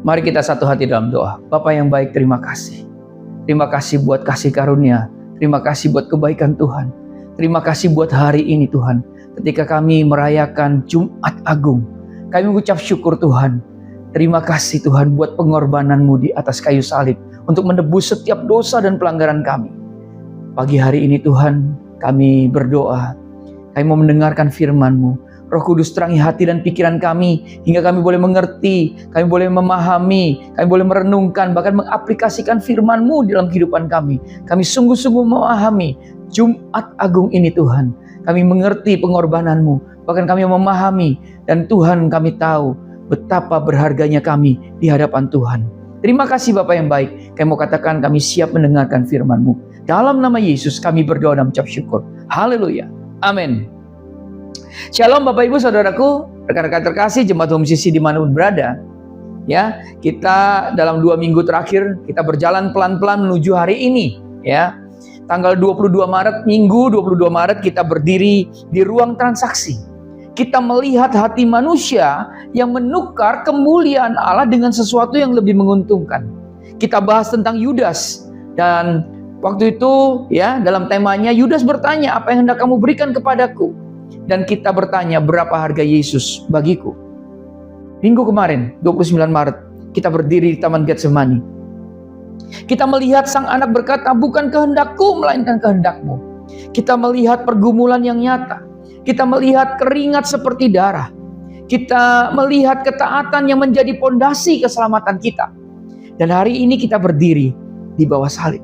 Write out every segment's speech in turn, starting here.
Mari kita satu hati dalam doa. Bapa yang baik, terima kasih. Terima kasih buat kasih karunia. Terima kasih buat kebaikan Tuhan. Terima kasih buat hari ini Tuhan. Ketika kami merayakan Jumat Agung, kami mengucap syukur Tuhan. Terima kasih Tuhan buat pengorbanan-Mu di atas kayu salib untuk menebus setiap dosa dan pelanggaran kami. Pagi hari ini Tuhan, kami berdoa. Kami mau mendengarkan firman-Mu. Roh Kudus terangi hati dan pikiran kami, hingga kami boleh mengerti, kami boleh memahami, kami boleh merenungkan, bahkan mengaplikasikan firman-Mu dalam kehidupan kami. Kami sungguh-sungguh memahami Jumat Agung ini Tuhan. Kami mengerti pengorbanan-Mu, bahkan kami memahami, dan Tuhan kami tahu betapa berharganya kami di hadapan Tuhan. Terima kasih Bapa yang baik. Kami mau katakan kami siap mendengarkan firman-Mu. Dalam nama Yesus kami berdoa dan mengucap syukur. Haleluya. Amin. Shalom Bapak Ibu Saudaraku, rekan-rekan terkasih, jemaat Home CC dimanapun berada. Ya, kita dalam 2 minggu terakhir kita berjalan pelan-pelan menuju hari ini. Ya, tanggal 22 Maret, Minggu 22 Maret kita berdiri di ruang transaksi. Kita melihat hati manusia yang menukar kemuliaan Allah dengan sesuatu yang lebih menguntungkan. Kita bahas tentang Yudas, dan waktu itu ya dalam temanya Yudas bertanya, apa yang hendak kamu berikan kepadaku? Dan kita bertanya, berapa harga Yesus bagiku? Minggu kemarin, 29 Maret, kita berdiri di Taman Getsemani. Kita melihat sang anak berkata, bukan kehendakku, melainkan kehendak-Mu. Kita melihat pergumulan yang nyata. Kita melihat keringat seperti darah. Kita melihat ketaatan yang menjadi pondasi keselamatan kita. Dan hari ini kita berdiri di bawah salib.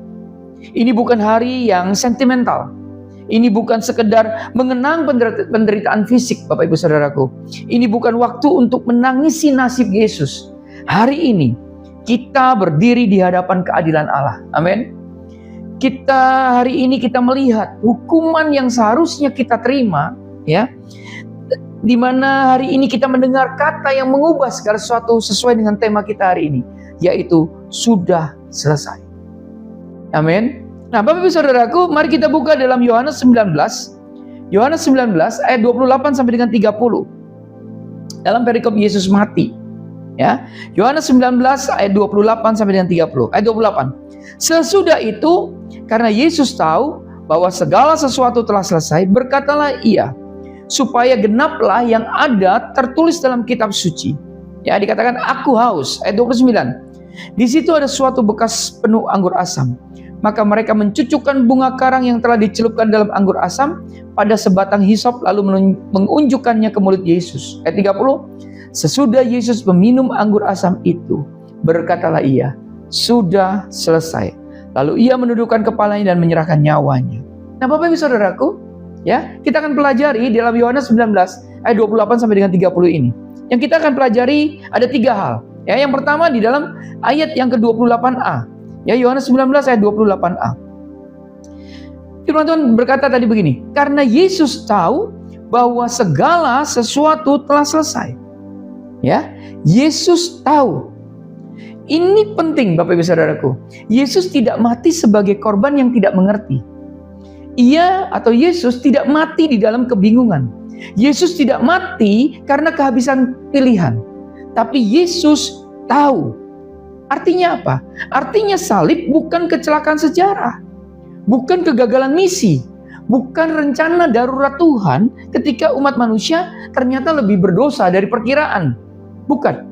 Ini bukan hari yang sentimental. Ini bukan sekedar mengenang penderitaan fisik, Bapak Ibu Saudaraku. Ini bukan waktu untuk menangisi nasib Yesus. Hari ini kita berdiri di hadapan keadilan Allah. Amin. Hari ini kita melihat hukuman yang seharusnya kita terima, ya. Di mana hari ini kita mendengar kata yang mengubah segala sesuatu sesuai dengan tema kita hari ini, yaitu sudah selesai. Amin. Nah, Bapak Ibu Saudaraku, mari kita buka dalam Yohanes 19. Yohanes 19 ayat 28 sampai dengan 30. Dalam perikop Yesus mati. Ya. Yohanes 19 ayat 28 sampai dengan 30. Ayat 28. Sesudah itu, karena Yesus tahu bahwa segala sesuatu telah selesai, berkatalah Ia, supaya genaplah yang ada tertulis dalam kitab suci. Ya, dikatakan aku haus. Ayat 29. Di situ ada suatu bekas penuh anggur asam. Maka mereka mencucukkan bunga karang yang telah dicelupkan dalam anggur asam pada sebatang hisop, lalu mengunjukkannya ke mulut Yesus. Ayat 30. Sesudah Yesus meminum anggur asam itu, berkatalah Ia, sudah selesai. Lalu Ia menundukkan kepalanya dan menyerahkan nyawanya. Nah, Bapak Ibu Saudaraku, ya, kita akan pelajari di dalam Yohanes 19 ayat 28 sampai dengan 30 ini. Yang kita akan pelajari ada 3 hal. Ya, yang pertama di dalam ayat yang ke-28a. Ya, Yohanes 19 ayat 28a. Firman Tuhan berkata tadi begini, karena Yesus tahu bahwa segala sesuatu telah selesai. Ya, Yesus tahu. Ini penting Bapak Ibu Saudaraku. Yesus tidak mati sebagai korban yang tidak mengerti. Ia atau Yesus tidak mati di dalam kebingungan. Yesus tidak mati karena kehabisan pilihan. Tapi Yesus tahu. Artinya apa? Artinya salib bukan kecelakaan sejarah. Bukan kegagalan misi. Bukan rencana darurat Tuhan ketika umat manusia ternyata lebih berdosa dari perkiraan. Bukan.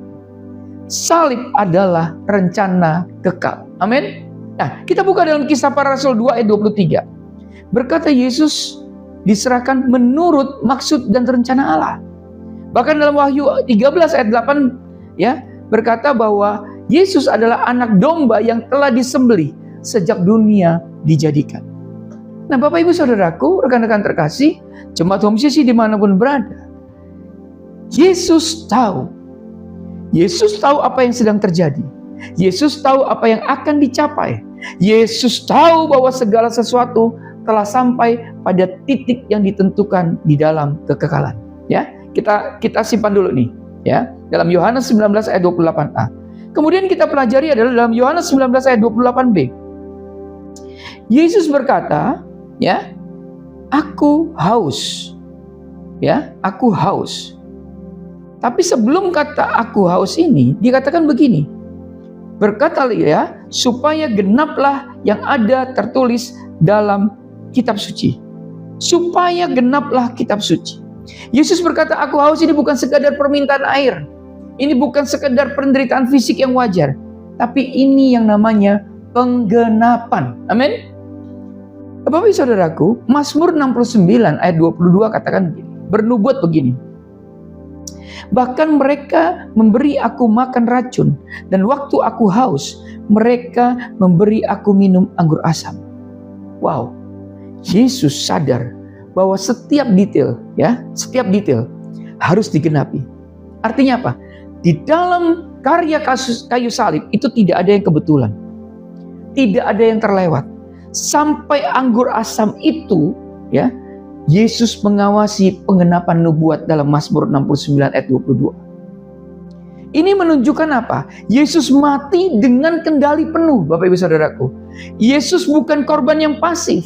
Salib adalah rencana kekal. Amin. Nah, kita buka dalam Kisah Para Rasul 2 ayat 23. Berkata Yesus diserahkan menurut maksud dan rencana Allah. Bahkan dalam Wahyu 13 ayat 8 ya, berkata bahwa Yesus adalah anak domba yang telah disembelih sejak dunia dijadikan. Nah, Bapak Ibu Saudaraku, rekan-rekan terkasih, jemaat Home CC dimanapun berada, Yesus tahu. Yesus tahu apa yang sedang terjadi. Yesus tahu apa yang akan dicapai. Yesus tahu bahwa segala sesuatu telah sampai pada titik yang ditentukan di dalam kekekalan. Ya, kita simpan dulu nih, ya. Dalam Yohanes 19 ayat 28a. Kemudian kita pelajari adalah dalam Yohanes 19 ayat 28b. Yesus berkata, ya, aku haus. Ya, aku haus. Tapi sebelum kata aku haus ini dikatakan begini. Berkatalah ya, supaya genaplah yang ada tertulis dalam kitab suci. Supaya genaplah kitab suci. Yesus berkata, aku haus ini bukan sekadar permintaan air. Ini bukan sekadar penderitaan fisik yang wajar. Tapi ini yang namanya penggenapan. Amin. Bapak Ibu Saudaraku, Mazmur 69 ayat 22 katakan begini. Bernubuat begini. Bahkan mereka memberi aku makan racun. Dan waktu aku haus, mereka memberi aku minum anggur asam. Wow. Yesus sadar bahwa setiap detail, ya, setiap detail harus digenapi. Artinya apa? Di dalam karya kayu salib itu tidak ada yang kebetulan. Tidak ada yang terlewat. Sampai anggur asam itu, ya, Yesus mengawasi penggenapan nubuat dalam Mazmur 69 ayat 22. Ini menunjukkan apa? Yesus mati dengan kendali penuh, Bapak Ibu Saudaraku. Yesus bukan korban yang pasif.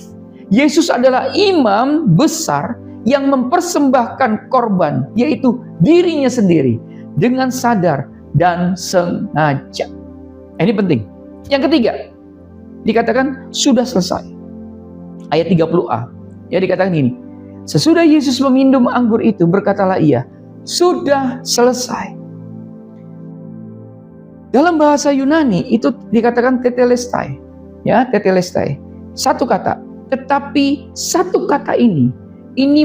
Yesus adalah imam besar yang mempersembahkan korban, yaitu dirinya sendiri, dengan sadar dan sengaja. Ini penting. Yang ketiga, dikatakan sudah selesai. Ayat 30a. Ya, dikatakan gini. Sesudah Yesus meminum anggur itu, berkatalah ia, sudah selesai. Dalam bahasa Yunani itu dikatakan tetelestai. Ya, tetelestai. Satu kata. Tetapi satu kata ini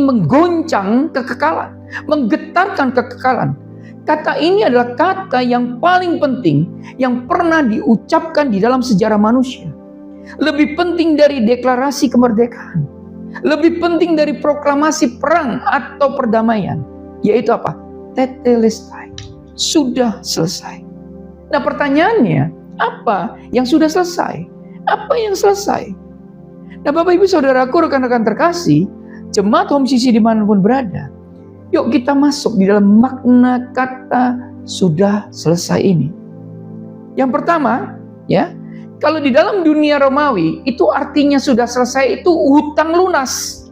menggoncang kekekalan, menggetarkan kekekalan. Kata ini adalah kata yang paling penting yang pernah diucapkan di dalam sejarah manusia. Lebih penting dari deklarasi kemerdekaan. Lebih penting dari proklamasi perang atau perdamaian. Yaitu apa? Tetelestai. Sudah selesai. Nah, pertanyaannya, apa yang sudah selesai? Apa yang selesai? Nah, Bapak Ibu Saudaraku, rekan-rekan terkasih, jemaat Home CC dimanapun berada, yuk kita masuk di dalam makna kata sudah selesai ini. Yang pertama, ya, kalau di dalam dunia Romawi itu artinya sudah selesai itu hutang lunas.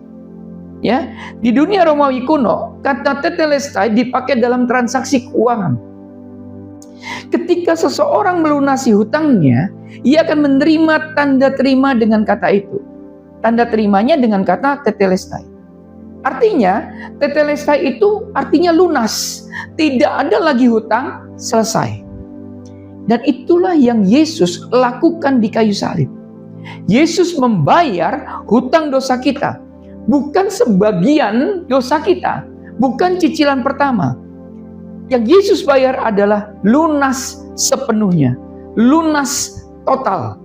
Ya, di dunia Romawi kuno kata tetelestai dipakai dalam transaksi keuangan. Ketika seseorang melunasi hutangnya, ia akan menerima tanda terima dengan kata itu. Tanda terimanya dengan kata tetelestai. Artinya, tetelestai itu artinya lunas. Tidak ada lagi hutang, selesai. Dan itulah yang Yesus lakukan di kayu salib. Yesus membayar hutang dosa kita. Bukan sebagian dosa kita. Bukan cicilan pertama. Yang Yesus bayar adalah lunas sepenuhnya. Lunas total.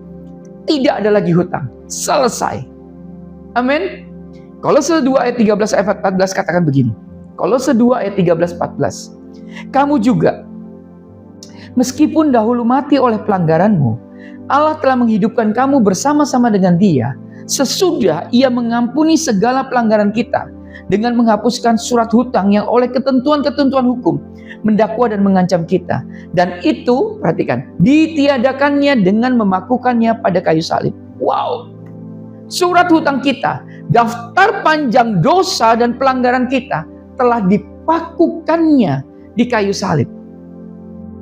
Tidak ada lagi hutang. Selesai. Amin. Kolose 2 ayat 13 ayat 14 katakan begini. Kolose 2 ayat 13 14. Kamu juga, meskipun dahulu mati oleh pelanggaranmu, Allah telah menghidupkan kamu bersama-sama dengan Dia sesudah Ia mengampuni segala pelanggaran kita dengan menghapuskan surat hutang yang oleh ketentuan-ketentuan hukum mendakwa dan mengancam kita. Dan itu, perhatikan, ditiadakannya dengan memakukannya pada kayu salib. Wow. surat hutang kita, daftar panjang dosa dan pelanggaran kita telah dipakukannya di kayu salib.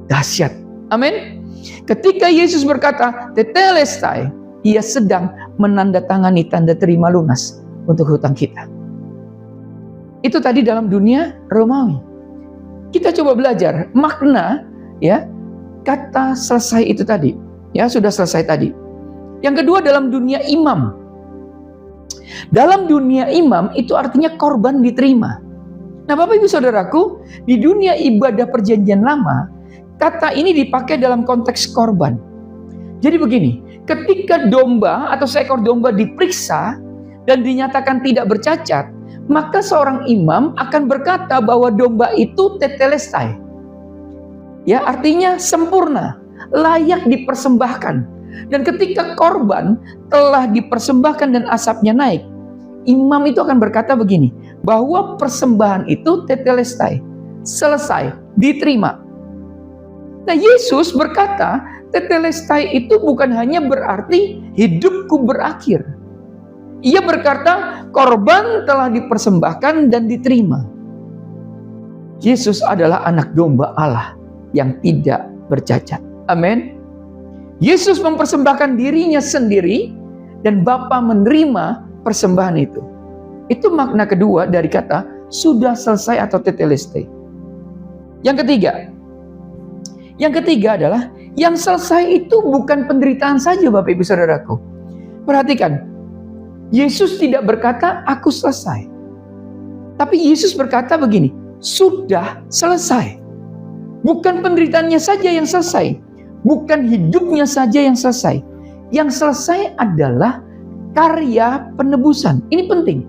Dahsyat. Amin. Ketika Yesus berkata, tetelestai, ia sedang menandatangani tanda terima lunas untuk hutang kita. Itu tadi dalam dunia Romawi. Kita coba belajar makna ya kata selesai itu tadi. Ya, sudah selesai tadi. Yang kedua dalam dunia imam. Dalam dunia imam itu artinya korban diterima. Nah, Bapak Ibu Saudaraku, di dunia ibadah perjanjian lama, kata ini dipakai dalam konteks korban. Jadi begini, ketika domba atau seekor domba diperiksa dan dinyatakan tidak bercacat, maka seorang imam akan berkata bahwa domba itu tetelestai. Ya, artinya sempurna, layak dipersembahkan. Dan ketika korban telah dipersembahkan dan asapnya naik, imam itu akan berkata begini, bahwa persembahan itu tetelestai, selesai, diterima. Nah, Yesus berkata, tetelestai itu bukan hanya berarti hidupku berakhir. Ia berkata, korban telah dipersembahkan dan diterima. Yesus adalah anak domba Allah yang tidak bercacat. Amin. Yesus mempersembahkan dirinya sendiri dan Bapa menerima persembahan itu. Itu makna kedua dari kata sudah selesai atau tetelestai. Yang ketiga adalah yang selesai itu bukan penderitaan saja, Bapak Ibu Saudaraku. Perhatikan, Yesus tidak berkata aku selesai. Tapi Yesus berkata begini, sudah selesai. Bukan penderitaannya saja yang selesai, bukan hidupnya saja yang selesai. Yang selesai adalah karya penebusan. Ini penting.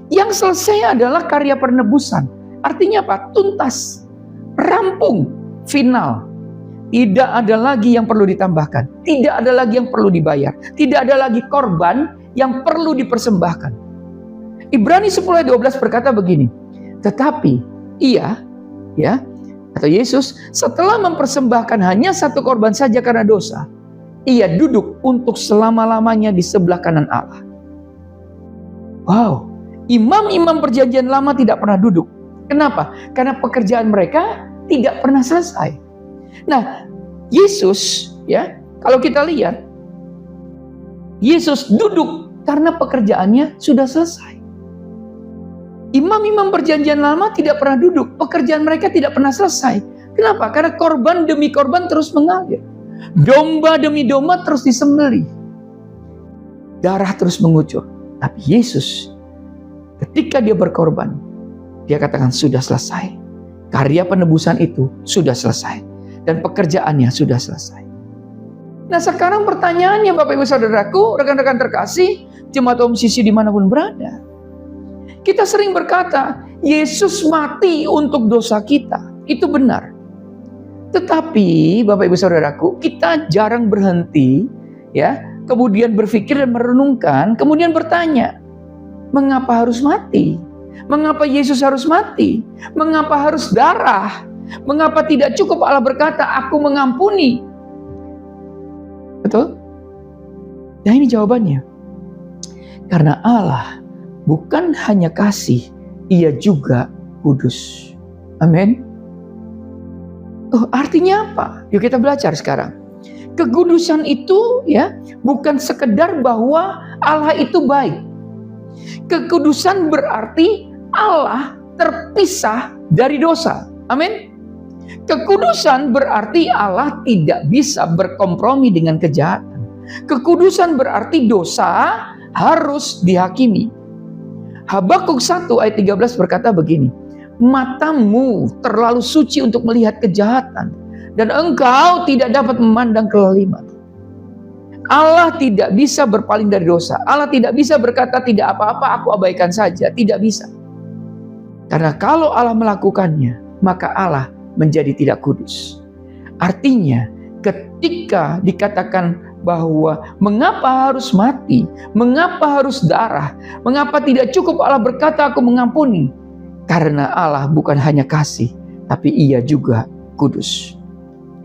Yang selesai adalah karya penebusan. Artinya apa? Tuntas, rampung, final. Tidak ada lagi yang perlu ditambahkan. Tidak ada lagi yang perlu dibayar. Tidak ada lagi korban yang perlu dipersembahkan. Ibrani 10:12 berkata begini, tetapi ia, ya, atau Yesus, setelah mempersembahkan hanya satu korban saja karena dosa, ia duduk untuk selama-lamanya di sebelah kanan Allah. Wow, imam-imam perjanjian lama tidak pernah duduk. Kenapa? Karena pekerjaan mereka tidak pernah selesai. Nah, Yesus, ya, kalau kita lihat, Yesus duduk karena pekerjaannya sudah selesai. Imam-imam perjanjian lama tidak pernah duduk, pekerjaan mereka tidak pernah selesai. Kenapa? Karena korban demi korban terus mengalir. Domba demi domba terus disembelih. Darah terus mengucur. Tapi Yesus, ketika dia berkorban, dia katakan sudah selesai. Karya penebusan itu sudah selesai. Dan pekerjaannya sudah selesai. Nah, sekarang pertanyaannya Bapak Ibu Saudaraku, rekan-rekan terkasih, jemaat Om Sisi dimanapun berada. Kita sering berkata, Yesus mati untuk dosa kita. Itu benar. Tetapi Bapak Ibu Saudaraku, kita jarang berhenti, ya, kemudian berpikir dan merenungkan, kemudian bertanya, mengapa harus mati? Mengapa Yesus harus mati? Mengapa harus darah? Mengapa tidak cukup Allah berkata, aku mengampuni? Betul? Nah, ini jawabannya. Karena Allah bukan hanya kasih, ia juga kudus. Amin. Oh, artinya apa? Yuk kita belajar sekarang. Kekudusan itu ya bukan sekedar bahwa Allah itu baik. Kekudusan berarti Allah terpisah dari dosa. Amin. Kekudusan berarti Allah tidak bisa berkompromi dengan kejahatan. Kekudusan berarti dosa harus dihakimi. Habakuk 1 ayat 13 berkata begini, matamu terlalu suci untuk melihat kejahatan, dan engkau tidak dapat memandang kelaliman. Allah tidak bisa berpaling dari dosa. Allah tidak bisa berkata tidak apa-apa, aku abaikan saja. Tidak bisa. Karena kalau Allah melakukannya, maka Allah menjadi tidak kudus. Artinya, ketika dikatakan bahwa mengapa harus mati, mengapa harus darah, mengapa tidak cukup Allah berkata aku mengampuni? Karena Allah bukan hanya kasih, tapi ia juga kudus.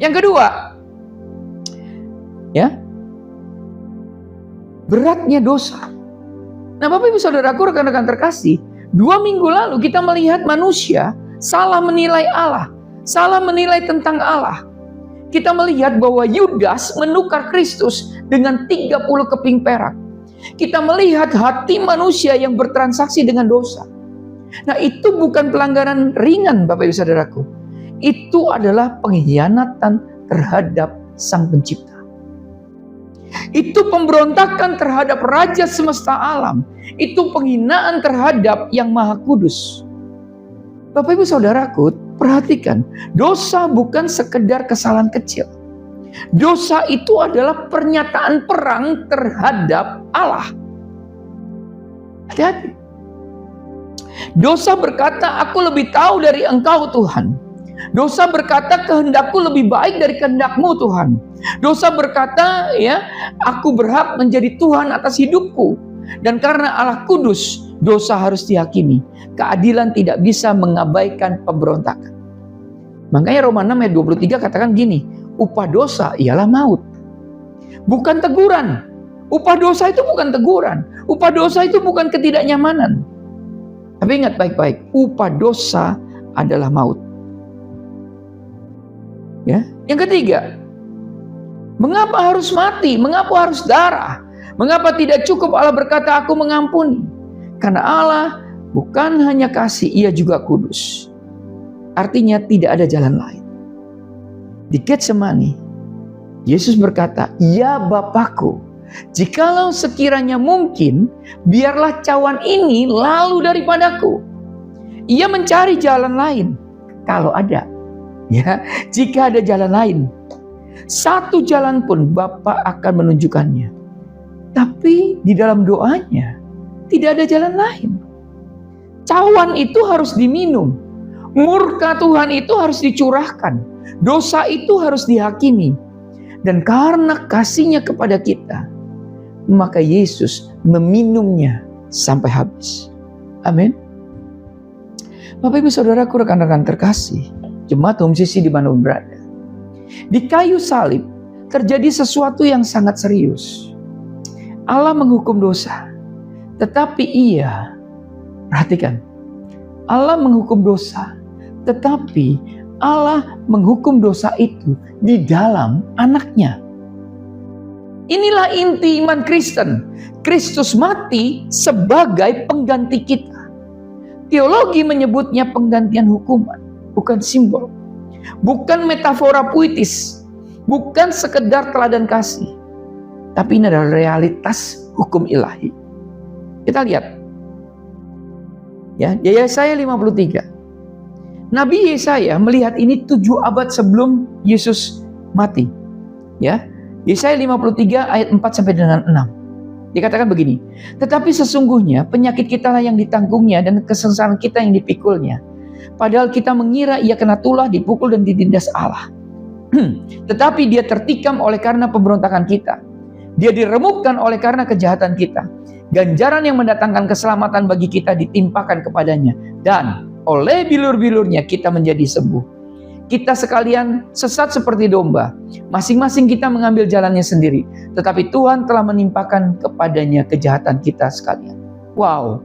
Yang kedua, ya, beratnya dosa. Nah, Bapak Ibu Saudaraku, rekan-rekan terkasih, 2 minggu lalu kita melihat manusia salah menilai Allah, salah menilai tentang Allah. Kita melihat bahwa Yudas menukar Kristus dengan 30 keping perak. Kita melihat hati manusia yang bertransaksi dengan dosa. Nah, itu bukan pelanggaran ringan, Bapak Ibu Saudaraku. Itu adalah pengkhianatan terhadap Sang Pencipta. Itu pemberontakan terhadap Raja semesta alam. Itu penghinaan terhadap Yang Maha Kudus. Bapak Ibu Saudaraku, perhatikan, dosa bukan sekedar kesalahan kecil. Dosa itu adalah pernyataan perang terhadap Allah. Hati-hati. Dosa berkata, aku lebih tahu dari Engkau Tuhan. Dosa berkata, kehendakku lebih baik dari kehendak-Mu Tuhan. Dosa berkata, ya, aku berhak menjadi Tuhan atas hidupku. Dan karena Allah kudus, dosa harus dihakimi. Keadilan tidak bisa mengabaikan pemberontakan. Makanya Roma 6 ayat 23 katakan gini, upah dosa ialah maut. Bukan teguran. Upah dosa itu bukan teguran. Upah dosa itu bukan ketidaknyamanan. Tapi ingat baik-baik, upah dosa adalah maut. Ya. Yang ketiga, mengapa harus mati? Mengapa harus darah? Mengapa tidak cukup Allah berkata, aku mengampuni? Karena Allah bukan hanya kasih, ia juga kudus. Artinya tidak ada jalan lain. Di Getsemani, Yesus berkata, ya Bapakku, jikalau sekiranya mungkin, biarlah cawan ini lalu daripadaku. Ia mencari jalan lain, kalau ada. Ya, jika ada jalan lain, satu jalan pun Bapa akan menunjukkannya. Tapi di dalam doanya tidak ada jalan lain. Cawan itu harus diminum, murka Tuhan itu harus dicurahkan, dosa itu harus dihakimi. Dan karena kasihnya kepada kita, maka Yesus meminumnya sampai habis. Amin. Bapak Ibu Saudaraku, rekan-rekan terkasih, jemaat Home Sisi di mana berada, di kayu salib terjadi sesuatu yang sangat serius. Allah menghukum dosa, tetapi Ia, perhatikan, Allah menghukum dosa, tetapi Allah menghukum dosa itu di dalam anaknya. Inilah inti iman Kristen. Kristus mati sebagai pengganti kita. Teologi menyebutnya penggantian hukuman, bukan simbol, bukan metafora puitis, bukan sekedar teladan kasih, tapi ini adalah realitas hukum ilahi. Kita lihat, ya, Yesaya 53. Nabi Yesaya melihat ini 7 abad sebelum Yesus mati. Ya, Yesaya 53 ayat 4 sampai dengan 6. Dikatakan begini, tetapi sesungguhnya penyakit kita lah yang ditanggungnya dan kesengsaraan kita yang dipikulnya. Padahal kita mengira ia kena tulah, dipukul dan ditindas Allah. Tetapi dia tertikam oleh karena pemberontakan kita. Dia diremukkan oleh karena kejahatan kita. Ganjaran yang mendatangkan keselamatan bagi kita ditimpakan kepadanya. Dan oleh bilur-bilurnya kita menjadi sembuh. Kita sekalian sesat seperti domba. Masing-masing kita mengambil jalannya sendiri. Tetapi Tuhan telah menimpakan kepadanya kejahatan kita sekalian. Wow.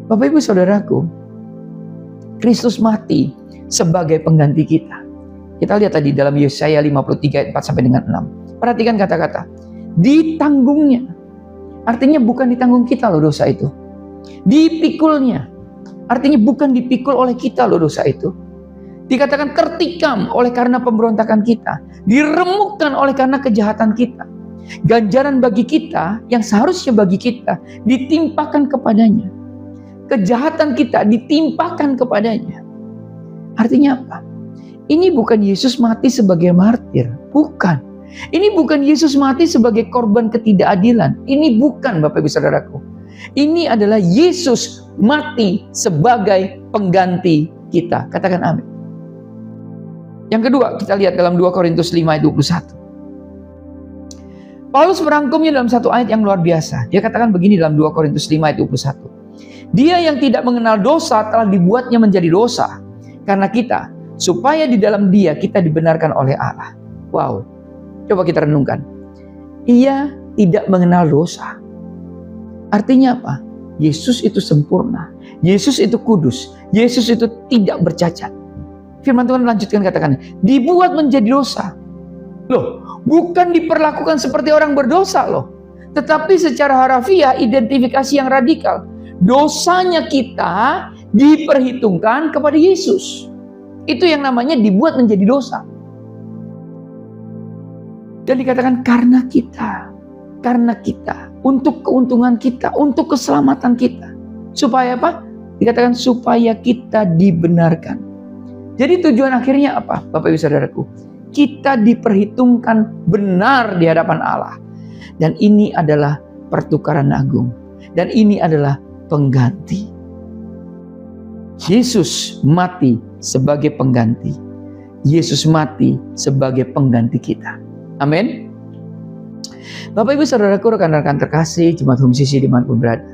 Bapak Ibu Saudaraku, Kristus mati sebagai pengganti kita. Kita lihat tadi dalam Yesaya 53 ayat 4 sampai dengan 6. Perhatikan kata-kata. Ditanggungnya. Artinya bukan ditanggung kita loh dosa itu. Dipikulnya. Artinya bukan dipikul oleh kita loh dosa itu. Dikatakan tertikam oleh karena pemberontakan kita. Diremukkan oleh karena kejahatan kita. Ganjaran bagi kita yang seharusnya bagi kita ditimpakan kepadanya. Kejahatan kita ditimpakan kepadanya. Artinya apa? Ini bukan Yesus mati sebagai martir. Bukan. Ini bukan Yesus mati sebagai korban ketidakadilan. Ini bukan, Bapak Ibu Saudaraku. Ini adalah Yesus mati sebagai pengganti kita. Katakan amin. Yang kedua, kita lihat dalam 2 Korintus 5 ayat 21. Paulus merangkumnya dalam satu ayat yang luar biasa. Dia katakan begini dalam 2 Korintus 5 ayat 21. Dia yang tidak mengenal dosa telah dibuatnya menjadi dosa karena kita, supaya di dalam Dia kita dibenarkan oleh Allah. Wow. Coba kita renungkan. Ia tidak mengenal dosa. Artinya apa? Yesus itu sempurna, Yesus itu kudus, Yesus itu tidak bercacat. Firman Tuhan lanjutkan katakan, dibuat menjadi dosa. Loh, bukan diperlakukan seperti orang berdosa loh. Tetapi secara harafiah identifikasi yang radikal. Dosanya kita diperhitungkan kepada Yesus. Itu yang namanya dibuat menjadi dosa. Dan dikatakan karena kita, untuk keuntungan kita, untuk keselamatan kita. Supaya apa? Dikatakan supaya kita dibenarkan. Jadi tujuan akhirnya apa, Bapak Ibu Saudaraku? Kita diperhitungkan benar di hadapan Allah. Dan ini adalah pertukaran agung. Dan ini adalah pengganti. Yesus mati sebagai pengganti. Yesus mati sebagai pengganti kita. Amin. Bapak Ibu Saudaraku, rekan-rekan terkasih, jemaat Home Sisi dimanapun berada.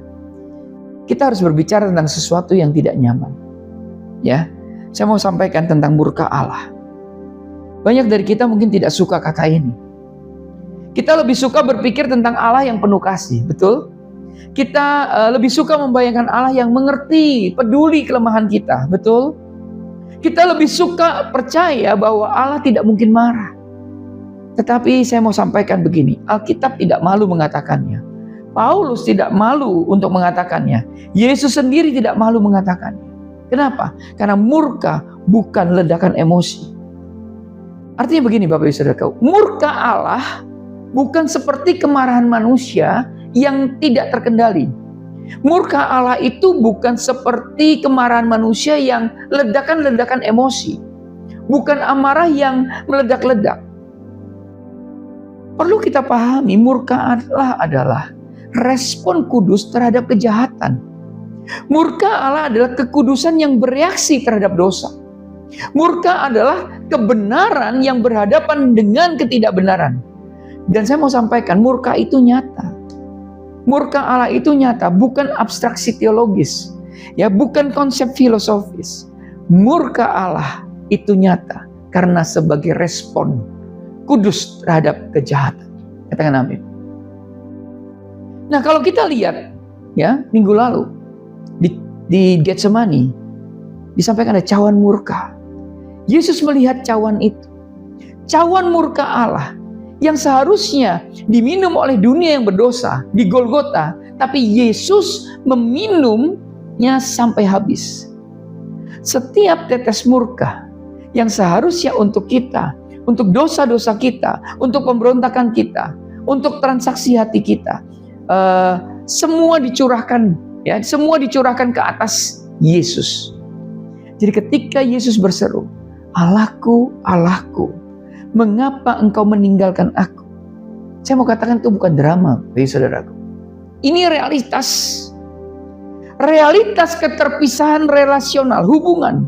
Kita harus berbicara tentang sesuatu yang tidak nyaman. Ya, saya mau sampaikan tentang murka Allah. Banyak dari kita mungkin tidak suka kata ini. Kita lebih suka berpikir tentang Allah yang penuh kasih, betul? Kita lebih suka membayangkan Allah yang mengerti, peduli kelemahan kita, betul? Kita lebih suka percaya bahwa Allah tidak mungkin marah. Tetapi saya mau sampaikan begini, Alkitab tidak malu mengatakannya. Paulus tidak malu untuk mengatakannya. Yesus sendiri tidak malu mengatakannya. Kenapa? Karena murka bukan ledakan emosi. Artinya begini Bapak Ibu Saudara, murka Allah bukan seperti kemarahan manusia yang tidak terkendali. Murka Allah itu bukan seperti kemarahan manusia yang ledakan-ledakan emosi. Bukan amarah yang meledak-ledak. Perlu kita pahami, murka Allah adalah respon kudus terhadap kejahatan. Murka Allah adalah kekudusan yang bereaksi terhadap dosa. Murka adalah kebenaran yang berhadapan dengan ketidakbenaran. Dan saya mau sampaikan, murka itu nyata. Murka Allah itu nyata, bukan abstraksi teologis, ya, bukan konsep filosofis. Murka Allah itu nyata karena sebagai respon kudus terhadap kejahatan. Katakan amin. Nah, kalau kita lihat ya, minggu lalu di Getsemani disampaikan ada cawan murka. Yesus melihat cawan itu. Cawan murka Allah yang seharusnya diminum oleh dunia yang berdosa di Golgota, tapi Yesus meminumnya sampai habis. Setiap tetes murka yang seharusnya untuk kita, untuk dosa-dosa kita, untuk pemberontakan kita, untuk transaksi hati kita, semua dicurahkan, ya, semua dicurahkan ke atas Yesus. Jadi ketika Yesus berseru, Allahku, Allahku, mengapa engkau meninggalkan aku? Saya mau katakan itu bukan drama, bagi saudaraku. Ini realitas. Realitas keterpisahan relasional, hubungan.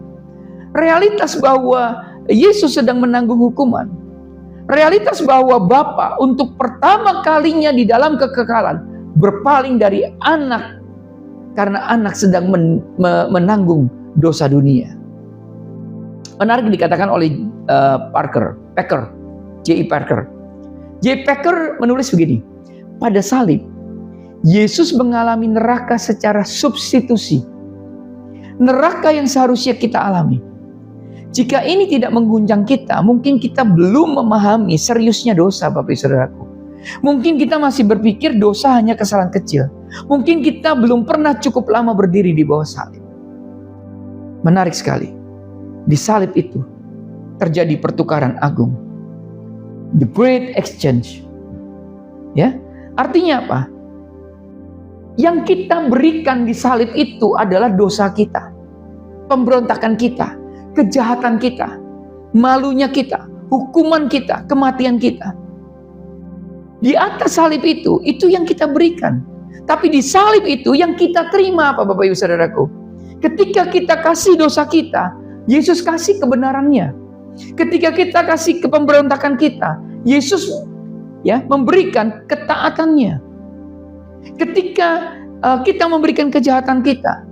Realitas bahwa Yesus sedang menanggung hukuman. Realitas bahwa Bapa untuk pertama kalinya di dalam kekekalan berpaling dari anak karena anak sedang menanggung dosa dunia. Menarik dikatakan oleh J.I. Packer. J.I. Packer menulis begini, pada salib Yesus mengalami neraka secara substitusi. Neraka yang seharusnya kita alami. Jika ini tidak mengguncang kita, mungkin kita belum memahami seriusnya dosa, Bapak Ibu Saudaraku. Mungkin kita masih berpikir dosa hanya kesalahan kecil. Mungkin kita belum pernah cukup lama berdiri di bawah salib. Menarik sekali. Di salib itu terjadi pertukaran agung. The Great Exchange. Ya, artinya apa? Yang kita berikan di salib itu adalah dosa kita, pemberontakan kita, kejahatan kita, malunya kita, hukuman kita, kematian kita. Di atas salib itu yang kita berikan. Tapi di salib itu yang kita terima apa Bapak Ibu Saudaraku? Ketika kita kasih dosa kita, Yesus kasih kebenarannya. Ketika kita kasih kepemberontakan kita, Yesus ya memberikan ketaatannya. Ketika kita memberikan kejahatan kita,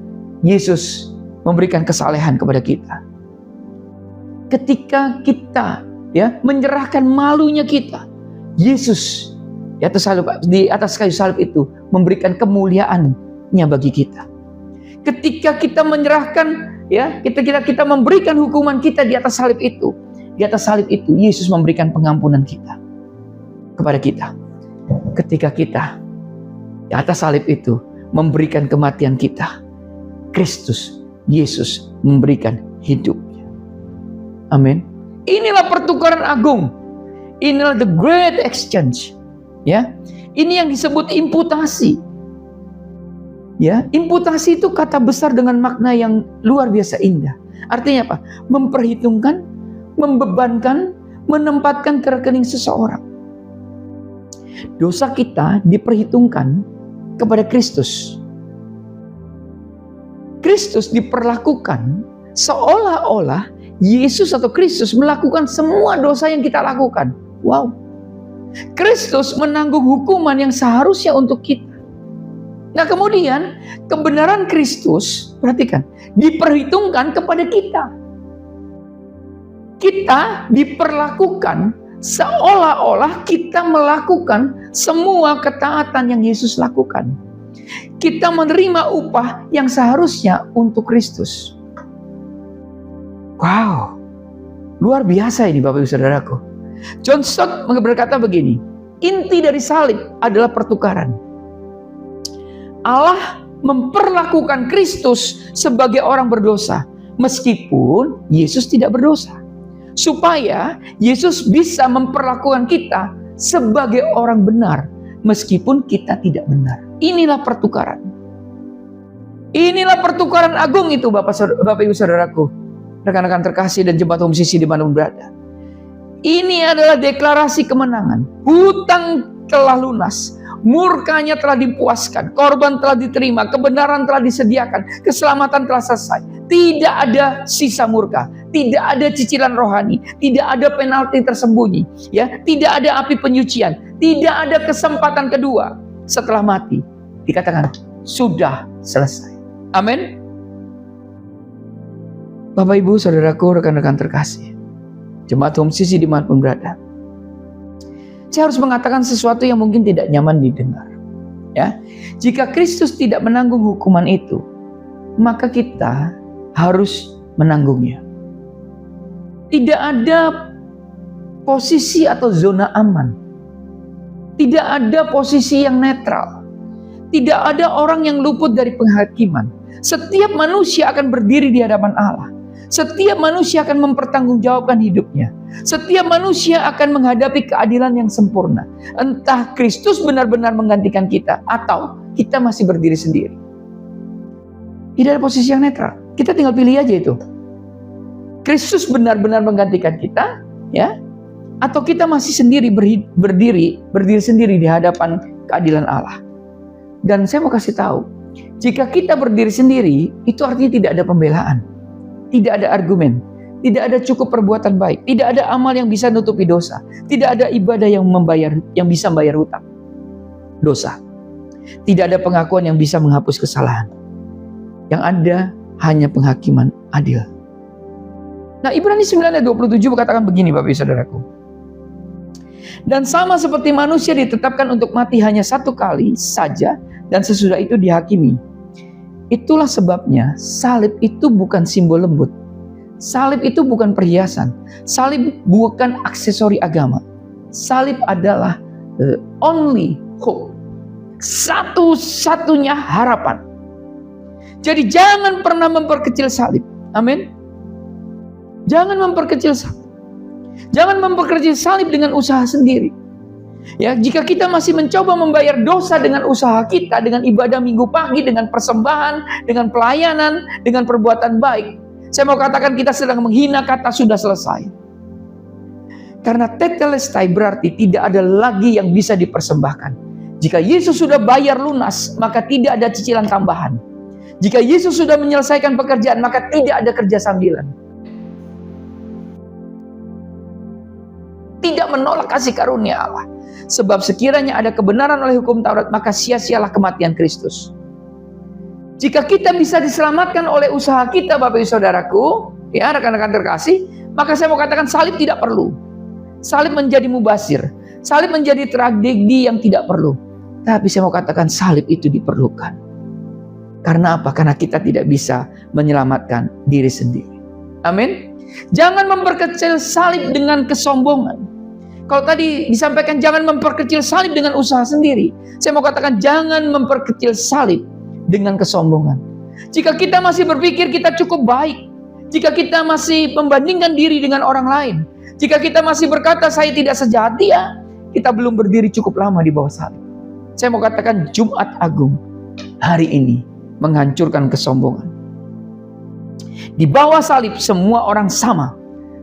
Yesus memberikan kesalehan kepada kita. Ketika kita ya menyerahkan malunya kita, Yesus Di atas kayu salib itu memberikan kemuliaannya bagi kita. Ketika kita menyerahkan, kita memberikan hukuman kita di atas salib itu. Di atas salib itu Yesus memberikan pengampunan kita kepada kita. Ketika kita di atas salib itu memberikan kematian kita, Kristus Yesus memberikan hidupnya. Amin. Inilah pertukaran agung. Inilah the great exchange. Ya, ini yang disebut imputasi. Ya, imputasi itu kata besar dengan makna yang luar biasa indah. Artinya apa? Memperhitungkan, membebankan, menempatkan ke rekening seseorang. Dosa kita diperhitungkan kepada Kristus. Kristus diperlakukan seolah-olah Yesus atau Kristus melakukan semua dosa yang kita lakukan. Wow. Kristus menanggung hukuman yang seharusnya untuk kita. Nah, kemudian kebenaran Kristus, perhatikan, diperhitungkan kepada kita. Kita diperlakukan seolah-olah kita melakukan semua ketaatan yang Yesus lakukan. Kita menerima upah yang seharusnya untuk Kristus. Wow, luar biasa ini Bapak Ibu Saudaraku. John Stott berkata begini, inti dari salib adalah pertukaran. Allah memperlakukan Kristus sebagai orang berdosa, meskipun Yesus tidak berdosa. Supaya Yesus bisa memperlakukan kita sebagai orang benar, meskipun kita tidak benar. Inilah pertukaran. Inilah pertukaran agung itu Bapak Ibu Saudaraku, rekan-rekan terkasih dan jemaat Home Sisi dimanapun berada. Ini adalah deklarasi kemenangan. Hutang telah lunas, murkanya telah dipuaskan, korban telah diterima, kebenaran telah disediakan, keselamatan telah selesai. Tidak ada sisa murka, tidak ada cicilan rohani, tidak ada penalti tersembunyi, ya, tidak ada api penyucian, tidak ada kesempatan kedua setelah mati. Dikatakan sudah selesai. Amin. Bapak Ibu Saudaraku, rekan-rekan terkasih, jemaat Home Sisi dimanapun berada, saya harus mengatakan sesuatu yang mungkin tidak nyaman didengar. Ya, jika Kristus tidak menanggung hukuman itu, maka kita harus menanggungnya. Tidak ada posisi atau zona aman. Tidak ada posisi yang netral. Tidak ada orang yang luput dari penghakiman. Setiap manusia akan berdiri di hadapan Allah. Setiap manusia akan mempertanggungjawabkan hidupnya. Setiap manusia akan menghadapi keadilan yang sempurna. Entah Kristus benar-benar menggantikan kita atau kita masih berdiri sendiri. Tidak ada posisi yang netral. Kita tinggal pilih aja itu. Kristus benar-benar menggantikan kita, ya, atau kita masih sendiri berdiri sendiri di hadapan keadilan Allah. Dan saya mau kasih tahu, jika kita berdiri sendiri, itu artinya tidak ada pembelaan. Tidak ada argumen, tidak ada cukup perbuatan baik, tidak ada amal yang bisa nutupi dosa, tidak ada ibadah yang bisa membayar hutang dosa, tidak ada pengakuan yang bisa menghapus kesalahan. Yang ada hanya penghakiman adil. Nah, Ibrani 9 ayat 27 berkatakan begini Bapak Ibu Saudaraku. Dan sama seperti manusia ditetapkan untuk mati hanya satu kali saja dan sesudah itu dihakimi. Itulah sebabnya salib itu bukan simbol lembut. Salib itu bukan perhiasan. Salib bukan aksesori agama. Salib adalah the only hope. Satu-satunya harapan. Jadi jangan pernah memperkecil salib. Amin. Jangan memperkecil salib. Jangan memperkecil salib dengan usaha sendiri. Ya, jika kita masih mencoba membayar dosa dengan usaha kita, dengan ibadah minggu pagi, dengan persembahan, dengan pelayanan, dengan perbuatan baik, saya mau katakan kita sedang menghina kata sudah selesai. Karena tetelestai berarti tidak ada lagi yang bisa dipersembahkan. Jika Yesus sudah bayar lunas, maka tidak ada cicilan tambahan. Jika Yesus sudah menyelesaikan pekerjaan, maka tidak ada kerja sambilan. Tidak menolak kasih karunia Allah. Sebab sekiranya ada kebenaran oleh hukum Taurat, maka sia-sialah kematian Kristus. Jika kita bisa diselamatkan oleh usaha kita, Bapak Ibu Saudaraku, ya rekan-rekan terkasih, maka saya mau katakan salib tidak perlu. Salib menjadi mubasir. Salib menjadi tragedi yang tidak perlu. Tapi saya mau katakan salib itu diperlukan. Karena apa? Karena kita tidak bisa menyelamatkan diri sendiri. Amin. Jangan memperkecil salib dengan kesombongan. Kalau tadi disampaikan jangan memperkecil salib dengan usaha sendiri. Saya mau katakan jangan memperkecil salib dengan kesombongan. Jika kita masih berpikir kita cukup baik, jika kita masih membandingkan diri dengan orang lain, jika kita masih berkata saya tidak sejahat dia, kita belum berdiri cukup lama di bawah salib. Saya mau katakan Jumat Agung hari ini menghancurkan kesombongan. Di bawah salib semua orang sama.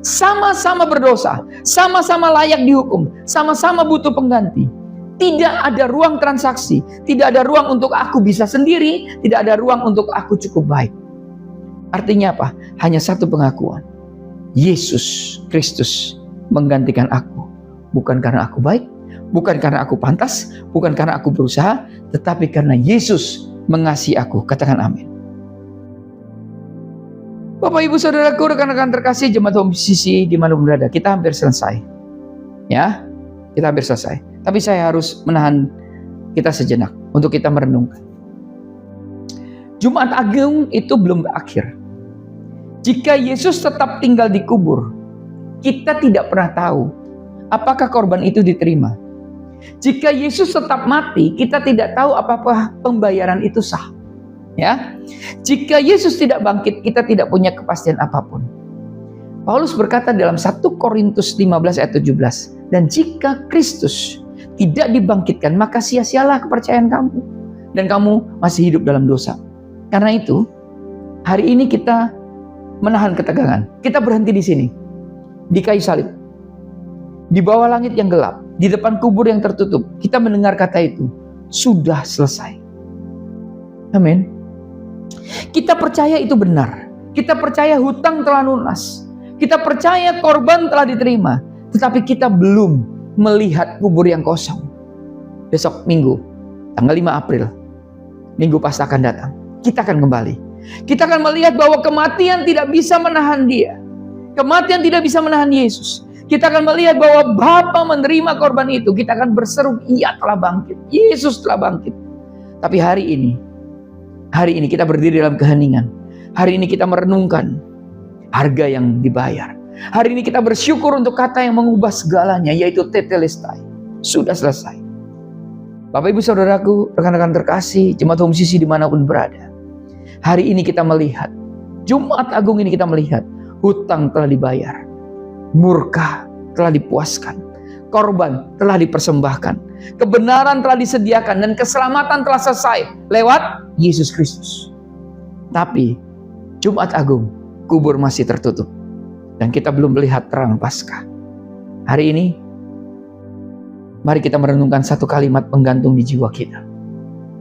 Sama-sama berdosa, sama-sama layak dihukum, sama-sama butuh pengganti. Tidak ada ruang transaksi, tidak ada ruang untuk aku bisa sendiri, tidak ada ruang untuk aku cukup baik. Artinya apa? Hanya satu pengakuan. Yesus Kristus menggantikan aku. Bukan karena aku baik, bukan karena aku pantas, bukan karena aku berusaha, tetapi karena Yesus mengasihi aku. Katakan amin. Bapak, Ibu, Saudaraku, rekan-rekan terkasih, jemaat Homsisi dimanapun berada, kita hampir selesai. Ya, kita hampir selesai. Tapi saya harus menahan kita sejenak untuk kita merenungkan. Jumat Agung itu belum berakhir. Jika Yesus tetap tinggal di kubur, kita tidak pernah tahu apakah korban itu diterima. Jika Yesus tetap mati, kita tidak tahu apakah pembayaran itu sah. Ya, jika Yesus tidak bangkit, kita tidak punya kepastian apapun. Paulus berkata dalam 1 Korintus 15 ayat 17, dan jika Kristus tidak dibangkitkan, maka sia-sialah kepercayaan kamu, dan kamu masih hidup dalam dosa. Karena itu, hari ini kita menahan ketegangan. Kita berhenti di sini, di kayu salib, di bawah langit yang gelap, di depan kubur yang tertutup. Kita mendengar kata itu, sudah selesai. Amin. Kita percaya itu benar. Kita percaya hutang telah lunas. Kita percaya korban telah diterima. Tetapi kita belum melihat kubur yang kosong. Besok Minggu, tanggal 5 April, Minggu Paskah akan datang. Kita akan kembali. Kita akan melihat bahwa kematian tidak bisa menahan dia. Kematian tidak bisa menahan Yesus. Kita akan melihat bahwa Bapa menerima korban itu. Kita akan berseru, Ia telah bangkit. Yesus telah bangkit. Tapi hari ini kita berdiri dalam keheningan. Hari ini kita merenungkan harga yang dibayar. Hari ini kita bersyukur untuk kata yang mengubah segalanya, yaitu tetelestai. Sudah selesai. Bapak, Ibu, Saudaraku, rekan-rekan terkasih, jemaat Homsisi dimanapun berada. Hari ini kita melihat, Jumat Agung ini kita melihat, hutang telah dibayar. Murka telah dipuaskan. Korban telah dipersembahkan. Kebenaran telah disediakan dan keselamatan telah selesai lewat Yesus Kristus. Tapi Jumat Agung, kubur masih tertutup dan kita belum melihat terang Paskah. Hari ini mari kita merenungkan satu kalimat penggantung di jiwa kita.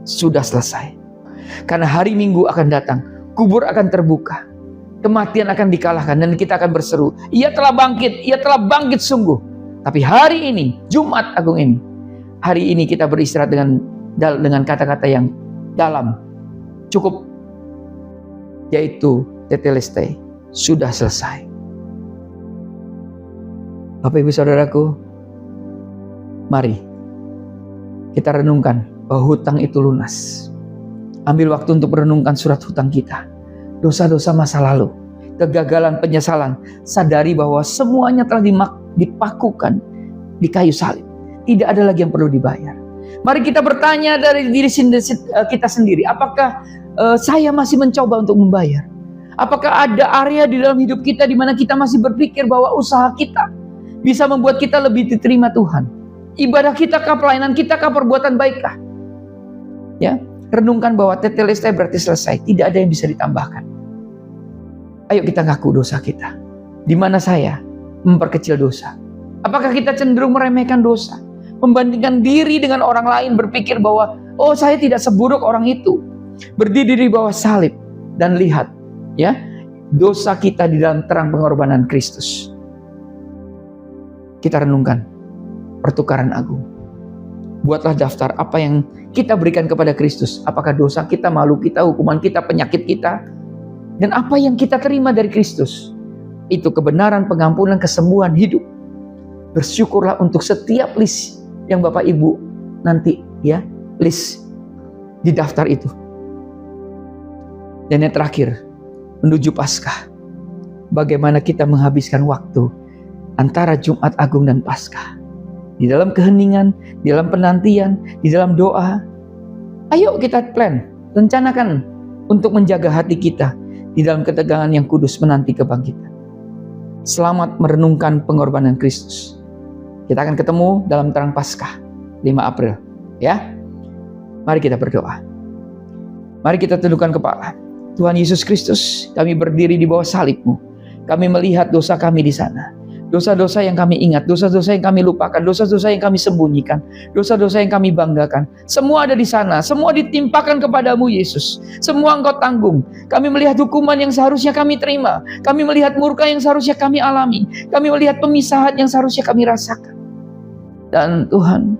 Sudah selesai. Karena hari Minggu akan datang, kubur akan terbuka, kematian akan dikalahkan dan kita akan berseru, Ia telah bangkit, Ia telah bangkit sungguh. Tapi hari ini, Jumat Agung ini, hari ini kita beristirahat dengan kata-kata yang dalam, cukup, yaitu tetelestai, sudah selesai. Bapak, Ibu, Saudaraku, mari kita renungkan bahwa hutang itu lunas. Ambil waktu untuk merenungkan surat hutang kita, dosa-dosa masa lalu, kegagalan, penyesalan. Sadari bahwa semuanya telah dipakukan di kayu salib. Tidak ada lagi yang perlu dibayar. Mari kita bertanya dari diri kita sendiri, apakah saya masih mencoba untuk membayar? Apakah ada area di dalam hidup kita di mana kita masih berpikir bahwa usaha kita bisa membuat kita lebih diterima Tuhan? Ibadah kita kah, pelayanan kita kah, perbuatan baikkah? Ya, renungkan bahwa tetelestai berarti selesai, tidak ada yang bisa ditambahkan. Ayo kita ngaku dosa kita. Di mana saya memperkecil dosa? Apakah kita cenderung meremehkan dosa? Membandingkan diri dengan orang lain, berpikir bahwa oh, saya tidak seburuk orang itu. Berdiri di bawah salib dan lihat, ya, dosa kita di dalam terang pengorbanan Kristus. Kita renungkan pertukaran agung. Buatlah daftar apa yang kita berikan kepada Kristus. Apakah dosa kita, malu kita, hukuman kita, penyakit kita, dan apa yang kita terima dari Kristus. Itu kebenaran, pengampunan, kesembuhan, hidup. Bersyukurlah untuk setiap list yang Bapak Ibu nanti ya, list di daftar itu. Dan yang terakhir, menuju Paskah. Bagaimana kita menghabiskan waktu antara Jumat Agung dan Paskah. Di dalam keheningan, di dalam penantian, di dalam doa. Ayo kita plan, rencanakan untuk menjaga hati kita di dalam ketegangan yang kudus menanti kebangkitan. Selamat merenungkan pengorbanan Kristus. Kita akan ketemu dalam terang Paskah 5 April ya. Mari kita berdoa. Mari kita tundukkan kepala. Tuhan Yesus Kristus, kami berdiri di bawah salib-Mu. Kami melihat dosa kami di sana. Dosa-dosa yang kami ingat, dosa-dosa yang kami lupakan, dosa-dosa yang kami sembunyikan, dosa-dosa yang kami banggakan. Semua ada di sana, semua ditimpakan kepadamu Yesus. Semua Engkau tanggung. Kami melihat hukuman yang seharusnya kami terima. Kami melihat murka yang seharusnya kami alami. Kami melihat pemisahan yang seharusnya kami rasakan. Dan Tuhan,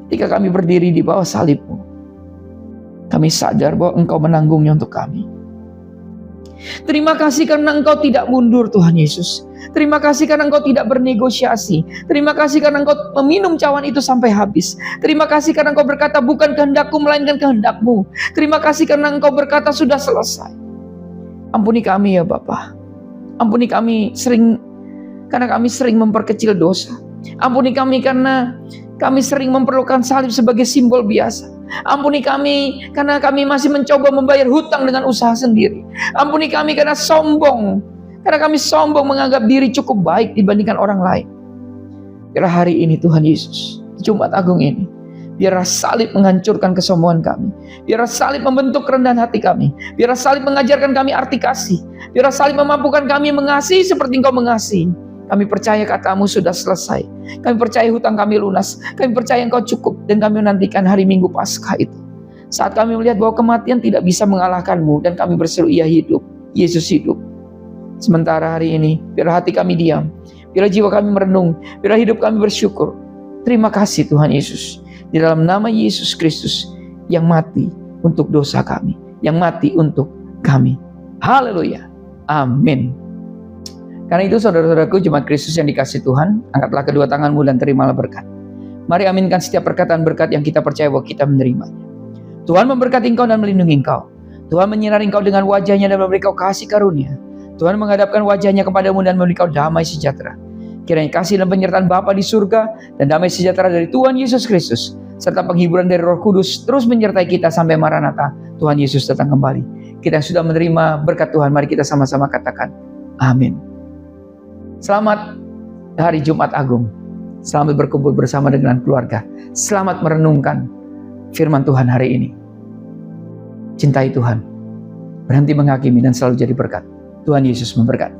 ketika kami berdiri di bawah salib-Mu, kami sadar bahwa Engkau menanggungnya untuk kami. Terima kasih karena Engkau tidak mundur Tuhan Yesus. Terima kasih karena Engkau tidak bernegosiasi. Terima kasih karena Engkau meminum cawan itu sampai habis. Terima kasih karena Engkau berkata bukan kehendak-Ku melainkan kehendak-Mu. Terima kasih karena Engkau berkata sudah selesai. Ampuni kami ya Bapa. Ampuni kami karena kami sering memperkecil dosa. Ampuni kami karena kami sering memerlukan salib sebagai simbol biasa. Ampuni kami karena kami masih mencoba membayar hutang dengan usaha sendiri. Ampuni kami karena sombong. Karena kami sombong menganggap diri cukup baik dibandingkan orang lain. Biar hari ini Tuhan Yesus, Jumat Agung ini, biar salib menghancurkan kesombongan kami. Biar salib membentuk kerendahan hati kami. Biar salib mengajarkan kami arti kasih. Biar salib memampukan kami mengasihi seperti Engkau mengasihi. Kami percaya kata-Mu sudah selesai. Kami percaya hutang kami lunas. Kami percaya Engkau cukup. Dan kami menantikan hari Minggu Paskah itu. Saat kami melihat bahwa kematian tidak bisa mengalahkan-Mu. Dan kami berseru, Ia hidup. Yesus hidup. Sementara hari ini, biar hati kami diam. Biar jiwa kami merenung. Biar hidup kami bersyukur. Terima kasih Tuhan Yesus. Di dalam nama Yesus Kristus yang mati untuk dosa kami. Yang mati untuk kami. Haleluya. Amin. Karena itu saudara-saudaraku jemaat Kristus yang dikasihi Tuhan, angkatlah kedua tanganmu dan terimalah berkat. Mari aminkan setiap perkataan berkat yang kita percaya bahwa kita menerimanya. Tuhan memberkati engkau dan melindungi engkau. Tuhan menyinari engkau dengan wajahnya dan memberi kau kasih karunia. Tuhan menghadapkan wajahnya kepadamu dan memberi kau damai sejahtera. Kiranya kasih dan penyertaan Bapa di surga dan damai sejahtera dari Tuhan Yesus Kristus serta penghiburan dari Roh Kudus terus menyertai kita sampai Maranatha. Tuhan Yesus datang kembali. Kita yang sudah menerima berkat Tuhan, mari kita sama-sama katakan amin. Selamat hari Jumat Agung. Selamat berkumpul bersama dengan keluarga. Selamat merenungkan firman Tuhan hari ini. Cintai Tuhan. Berhenti menghakimi dan selalu jadi berkat. Tuhan Yesus memberkati.